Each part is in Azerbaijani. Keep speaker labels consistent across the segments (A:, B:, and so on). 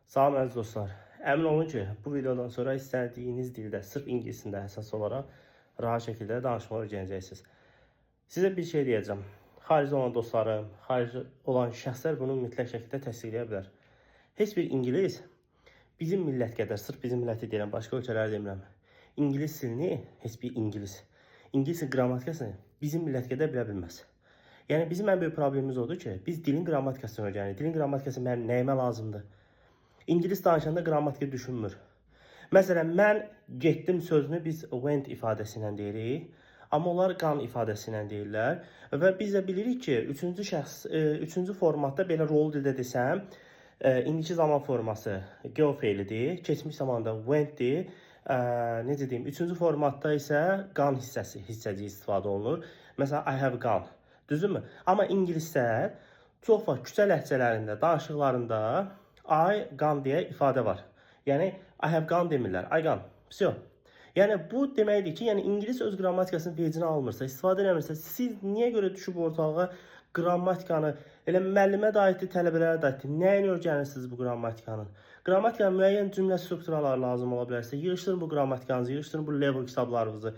A: Salam əziz dostlar. Əmin olun ki, bu videodan sonra istədiyiniz dildə, sırf ingilisində əsas olaraq rahat şəkildə danışmağı öyrənəcəksiniz. Sizə bir şey deyəcəm. Xaricdə olan dostlarım, xarici olan şəxslər bunu mütləq şəkildə təsdiqləyə bilər. Heç bir ingilis bizim millət qədər, sırf bizim milləti deyirəm, başqa ölkələri demirəm. İngilis dilini heç bir İngilisin qrammatikasını bizim millət qədər bilə bilməz. Yəni bizim ən böyük problemimiz odur ki, biz dilin qrammatikasını öyrənirik. Dilin qrammatikası mənim nəyimə lazımdır? İngilis danışanda qrammatika düşünmür. Məsələn, mən getdim sözünü biz went ifadəsi ilə deyirik. Amma onlar gone ifadəsi ilə deyirlər. Və biz də bilirik ki, üçüncü formatda belə rol dildə desəm, indiki zaman forması go feilidir, keçmiş zamanda wentdir. Necə deyim, üçüncü formatda isə gone hissəci istifadə olunur. Məsələn, I have gone. Düzdürmü? Amma ingilislər çox vaxt küçə ləhcələrində, danışıqlarında I gone deyə ifadə var. Yəni I have gone demirlər. I gone. Всё. Yəni bu deməkdir ki, yəni ingilis öz qrammatikasının vecinə almırsa, istifadə eləmirsə, siz niyə görə düşüb ortalığa qrammatikanı elə müəllimə də aiddir, tələbələrə də aiddir. Nəyini öyrənirsiniz bu qrammatikanın? Qrammatikanın müəyyən cümlə strukturaları lazım ola bilərsə, yığışdırın bu qrammatikanızı, yığışdırın bu level kitablarınızı.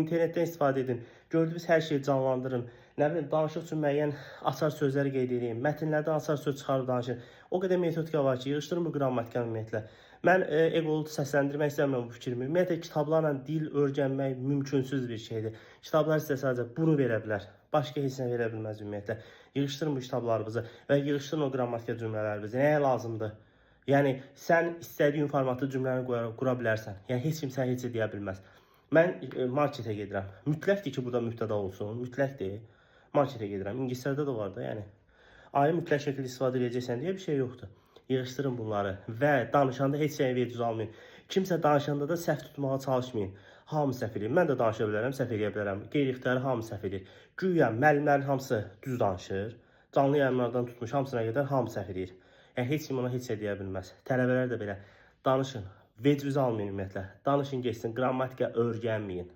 A: İnternetdən istifadə edin. Gördüyünüz hər şeyi canlandırın. Nə bilim, danışıq üçün müəyyən açar sözləri qeyd edin. Mətnlərdən açar söz çıxarıb danışın. O qədər metodika var ki, yığışdırın bu qrammatikanı ümumiyyətlə. Mən eqolu səsləndirmək istəmirəm bu fikrimi. Ümumiyyətlə kitablarla dil öyrənmək mümkünsüz bir şeydir. Kitablar sizə sadəcə bunu verə bilər. Başqa heç nə verə bilməz ümumiyyətlə. Yığışdırın bu kitablarınızı və yığışdırın o qrammatika cümlələrinizi. Nəyə lazımdır? Yəni sən istədiyin formatda cümləni qura bilərsən. Yəni heç kim sənə heç nə deyə bilməz. Mən marketə gedirəm. Mütləqdir ki, burada mübtəda olsun. Mütləqdir. Marketə gedirəm. İngilislərdə də var da, yəni. Ayı mütləq şəkildə istifadə edəcəksən deyə bir şey yoxdur. Yığışdırın bunları və danışanda heç şeyə veciz almayın. Kimsə danışanda da səhv tutmağa çalışmayın. Hamı səhv edir. Mən də danışa bilərəm, səhv edə bilərəm. Qeyri-ixtiyari hamı səhv edir. Güya müəllimlərin hamısı düz danışır. Canlı yayımlardan tutmuş hamısına qədər hamı səhv edir. Yəni heç kim ona heç şey deyə bilməz. Tələbələr də belə danışın. Veciz almayın ümumiyyətlə. Danışın, geçsin. Qrammatika öyrənməyin.